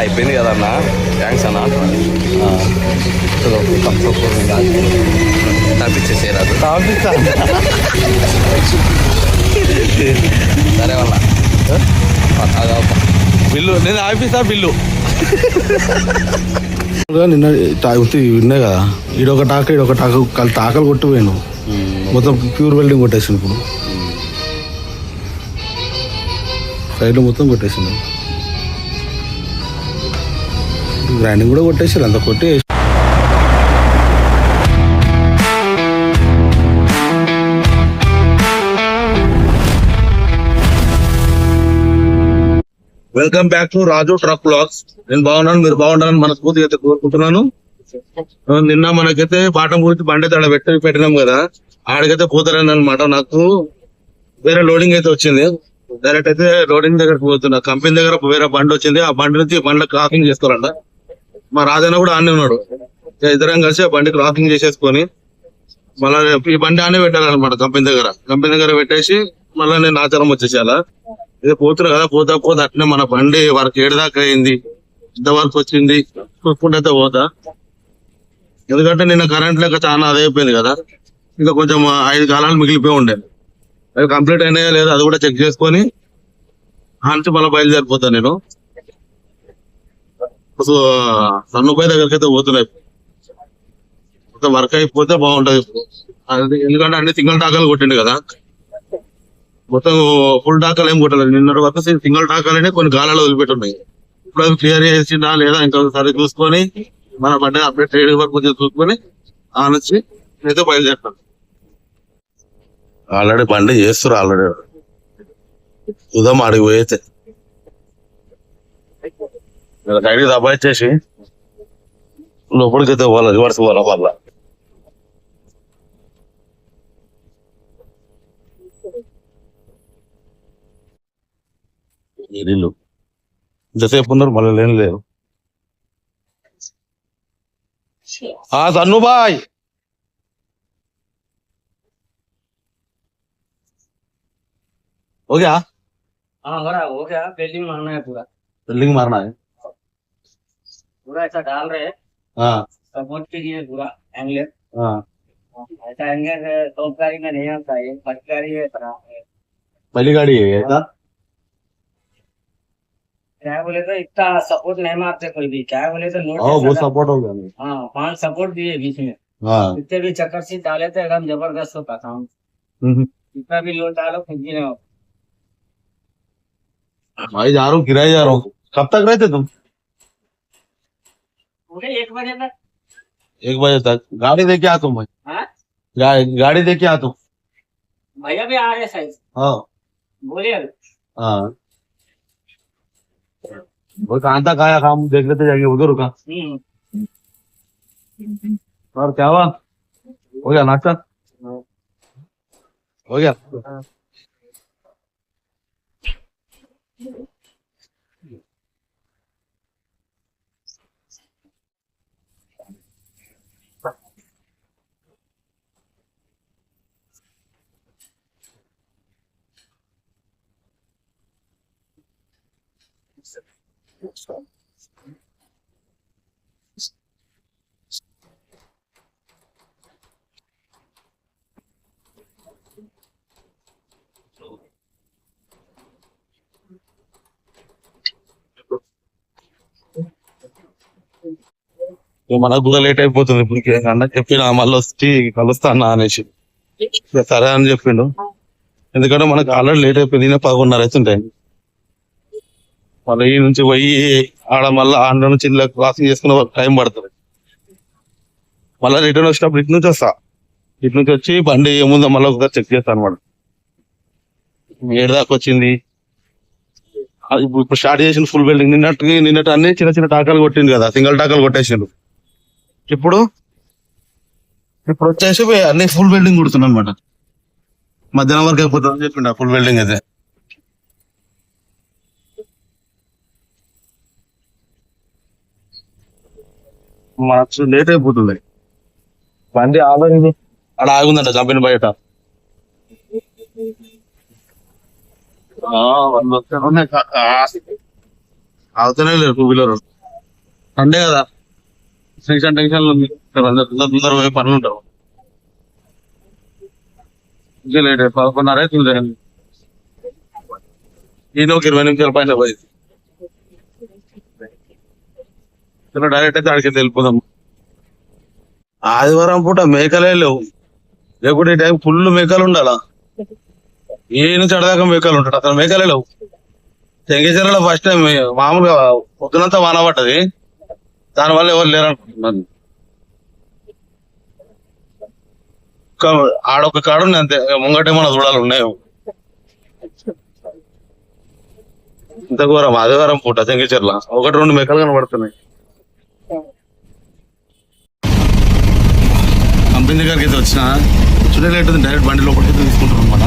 అయిపోయింది కదన్నా, థ్యాంక్స్ అన్న. తప్పించేసేరాదు. సరే వాళ్ళ బిల్లు నేను ఆపిస్తా బిల్లు. నిన్న విన్నాయి కదా, ఈడొక టాక టాకలు కొట్టిపోయాను. మొత్తం ప్యూర్ వెల్డింగ్ కొట్టేసాను. ఇప్పుడు సైడ్లో మొత్తం కొట్టేసాను. గ్రైండింగ్ కూడా కొట్టేసారు, అంత కొట్టి. Welcome back to Raju truck blogs. నేను బాగున్నాను, మీరు బాగుండాలని మనస్ఫూర్తిగా అయితే కోరుకుంటున్నాను. నిన్న మనకైతే పాఠం గురించి బండి తడ పెట్టినాం కదా, ఆడికైతే పోతారని అనమాట. నాకు వేరే లోడింగ్ అయితే వచ్చింది. డైరెక్ట్ అయితే లోడింగ్ దగ్గరకు పోతున్నా. కంపెనీ దగ్గర వేరే బండి వచ్చింది, ఆ బండి నుంచి బండి క్రాసింగ్ చేసుకోవాలంట. మా రాజన్న కూడా ఆనే ఉన్నాడు. ఇద్దరం కలిసి ఆ బండి క్రాసింగ్ చేసేసుకొని మళ్ళీ ఈ బండి ఆనే పెట్టాలన్నమాట. కంపెనీ దగ్గర పెట్టేసి మళ్ళీ నేను ఆచారం వచ్చేసేయాలా. ఇది పోతున్నా కదా, పోతా అట్నే మన బండి వరకు ఏడుదాకా అయింది, ఇంతవరకు వచ్చింది చూసుకుంటే పోతా. ఎందుకంటే నిన్న కరెంట్ లెక్క చాలా అదైపోయింది కదా, ఇంకా కొంచెం 5 కాలాలు మిగిలిపోయి ఉండే. అవి కంప్లీట్ అయినాయా లేదా అది కూడా చెక్ చేసుకొని నుంచి మళ్ళీ బయలుదేరిపోతాను నేను. సన్నుపై దగ్గరికి అయితే పోతున్నాయి. మొత్తం వర్క్ అయిపోతే బాగుంటది. ఎందుకంటే అన్ని సింగిల్ టాకాలు కొట్టిండు కదా, మొత్తం ఫుల్ టాకాలు ఏం కొట్టలేదు. నిన్న వరకు సింగిల్ టాకాలనే కొన్ని గాలాలు వదిలిపెట్టున్నాయి. ఇప్పుడు అవి క్లియర్ చేసిందా లేదా ఇంకొకసారి చూసుకొని మన బండి అప్డేట్ ట్రేడ్ వరకు కొంచెం చూసుకొని ఆ నుంచి అయితే బయలుదేరుతాను. ఆల్రెడీ బండి చేస్తారు, ఆల్రెడీ ఉదయం ఆడికి పోయితే సైడ్కి దబాయిచ్చేసి లోపలికి అయితే పోవాలి, రివర్స్ పోవాల వల్ల. నీళ్ళు ఇంతసేపు ఉన్నారు, మళ్ళీ లేదు. సన్ను బాయ్ हो गया? हाँ हो गया बिल्डिंग मारना है पूरा। बिल्डिंग मारना है पूरा ऐसा डाल रहे हैं। हाँ सपोर्ट के लिए पूरा एंगलर। हाँ ऐसा एंगलर टॉप गाड़ी में नहीं आता है, फर्स्ट गाड़ी है पहली गाड़ी है ऐसा। क्या बोले तो इतना सपोर्ट नहीं मारते कोई भी, क्या बोले तो नोट बहुत सपोर्ट हो गया। हाँ 5 सपोर्ट दिए बीच में। हाँ इतने भी चक्कर से डाले थे एकदम जबरदस्त होता था। इतना भी लोड डालो खुद ही नहीं। भाई जा रहा हूँ, किराए जा रहा हूँ। कब तक रहते तुम? पूरे 1 बजे तक। 1 बजे तक गाड़ी देके आ तुम भाई। हाँ गाड़ी देके आ तुम। भैया भी आ रहे साइड। हाँ बोलिए। हाँ वो कहाँ तक आया काम देख लेते जाएंगे, उधर रुका। और क्या हुआ? हो गया नाश्ता? हो गया? మనకు కూడా లేట్ అయిపోతుంది. ఇప్పుడు అన్న చెప్పిన మళ్ళీ వచ్చి కలుస్తా అన్న అనేసి సరే అని చెప్పిండు. ఎందుకంటే మనకు ఆల్రెడీ లేట్ అయిపోయింది, 11:30 అవుతుంటాయి. మళ్ళీ ఈ నుంచి పోయి ఆడ మళ్ళీ ఆడ నుంచి ఇలా క్రాసింగ్ చేసుకునే టైం పడుతుంది. మళ్ళీ రిటర్న్ వచ్చినప్పుడు ఇటు నుంచి వస్తా, ఇటు నుంచి వచ్చి బండి ఏముందో మళ్ళీ ఒకసారి చెక్ చేస్తాను అనమాట. 7 దాకా వచ్చింది. ఇప్పుడు స్టార్ట్ చేసిన ఫుల్ వెల్డింగ్. నిన్నట్టు అన్ని చిన్న చిన్న టాకాలు కొట్టింది కదా, సింగిల్ టాకాలు కొట్టేసిండు. ఇప్పుడు వచ్చేసి అన్ని ఫుల్ వెల్డింగ్ కుడుతున్నా అనమాట. మధ్యాహ్నం వరకు అయిపోతుంది చెప్పిండ ఫుల్ వెల్డింగ్ అయితే. మనకు లేట్ అయిపోతుంది. బండి ఆల్రెడీ అక్కడ ఆగుందంట కంపెనీ బయట. అవుతూనే లేరు 2 వీలర్. సండే కదా టెన్షన్ ఉంది తొందర పోయి పనులు ఉంటావు లేట్ 11:30 అవుతుంది ఈయన ఒక 20 నిమిషాల పైన పోయింది డైరెక్ట్ అయితే ఆడికి వెళ్ళిపోదాం ఆదివారం పూట మేకలే లేవు లేకుంటే ఈ టైం ఫుల్ మేకలు ఉండాలా ఏ నుంచి అడదాకా మేకలు ఉంటాడు అసలు మేకలే లేవు చెంగేశ్వరలో ఫస్ట్ టైం మామూలుగా పొద్దునంతా వాన పడ్డది దానివల్ల ఎవరు లేరనుకుంటున్నాను ఆడొక కాడు ఉంది అంతే ముంగటేమన్నా చూడాలి ఉన్నాయో ఇంత ఘోరం ఆదివారం పూట చెంగేశ్వరల 1-2 మేకలు కనబడుతున్నాయి కంపెనీ దగ్గరికి అయితే వచ్చిన చూడలేట్ డైరెక్ట్ బండి లోపలికి తీసుకుంటాం అనమాట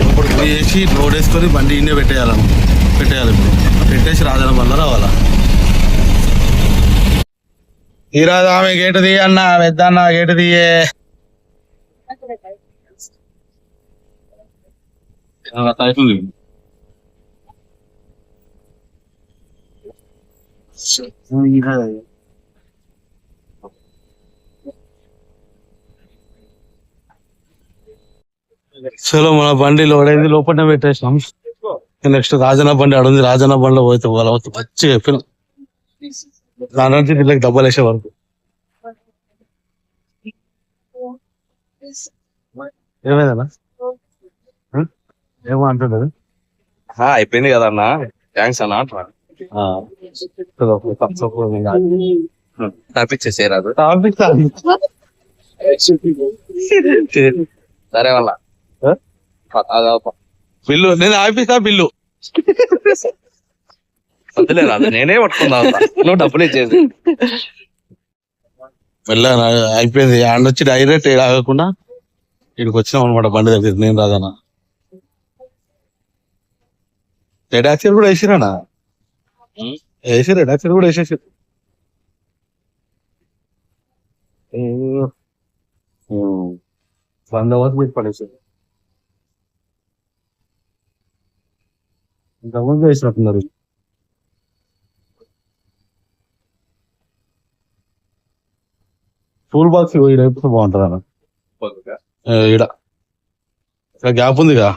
లోపలికి వేసి లోడ్ వేసుకొని బండి ఇన్నే పెట్టేయాలి ఇప్పుడు పెట్టేసి రాజన వల్ల రావాలా ఈ రాదు ఆమె గేటు తీయ అన్న పెద్ద అన్న గేటు తీయే అవుతుంది చలో మన బండి లోడ్ అయింది లోపల పెట్టేసాం నెక్స్ట్ రాజన్న బండి ఆడుంది రాజన్న బండిలో పోతే పోతే మంచి చెప్పిన దాని నుంచి వీళ్ళకి డబ్బులు వేసే వరకు ఏమైందన్నా ఏమో అంటుండదు అయిపోయింది కదా అన్న థ్యాంక్స్ అన్న తప్పించేసేరాదు సరే వాళ్ళ బిల్లు నేను ఆపిస్తా బిల్లు వద్దులేరా నేనే పట్టుకుందా నువ్వు డబ్బులు ఇచ్చేసి వెళ్ళాను అయిపోయింది ఆడొచ్చి డైరెక్ట్ ఆగకుండా ఇక్కడికి వచ్చినాం అనమాట బండి దగ్గర నేను రాదన్నా రెడ్ యాక్సిల్ కూడా వేసిరానా వేసి రెడ్ యాక్సిల్ కూడా వేసేసి బందోబస్తు పెట్టి పడేసారు ఇంతకుముందు వేసినట్టున్నారు టూల్ బాక్స్ ఇడైపోతే బాగుంటుంది అన్న ఇక్కడ గ్యాప్ ఉందిగా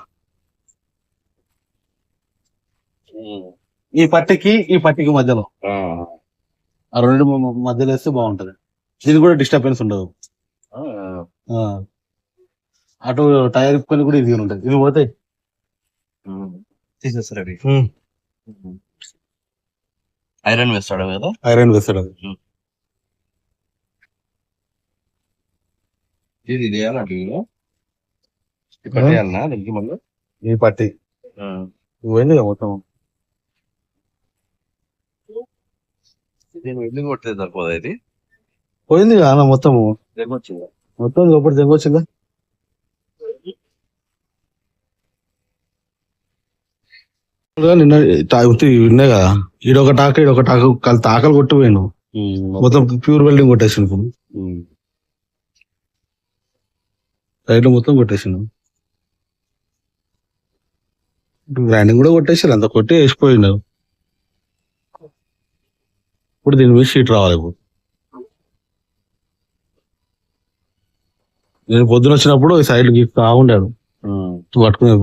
ఈ పట్టికి మధ్యలో ఆ రెండు మధ్యలో వేస్తే బాగుంటది దీనికి కూడా డిస్టర్బెన్స్ ఉండదు అటు టైర్ ఇప్పుకొని కూడా ఇది ఉంటది ఇది పోతాయి తీసేస్తారు అవి ఐరన్ వేస్తాడు కదా ఐరన్ వేస్తాడు అది ఇది వేయాలంటే పెట్టేయాలన్నా దీనికి మళ్ళీ ఈ పట్టి పోయింది మొత్తం దీన్ని వెల్డింగ్ కొట్టే సరిపోదా ఇది పోయింది కదా మొత్తము వచ్చిందా మొత్తం లోపల తెగొచ్చిందా నిన్న విన్నే కదా ఈడొక టాక తాకలు కొట్టిపోయాను మొత్తం ప్యూర్ వెల్డింగ్ కొట్టేసాను రైట్ మొత్తం కొట్టేసాను గ్రైండింగ్ కూడా కొట్టేసారు అంత కొట్టి వేసిపోయిండు ఇప్పుడు దీని మీద షీట్ రావాలి ఇప్పుడు నేను పొద్దున వచ్చినప్పుడు సైడ్ గిఫ్ట్ ఉండాడు పట్టుకునే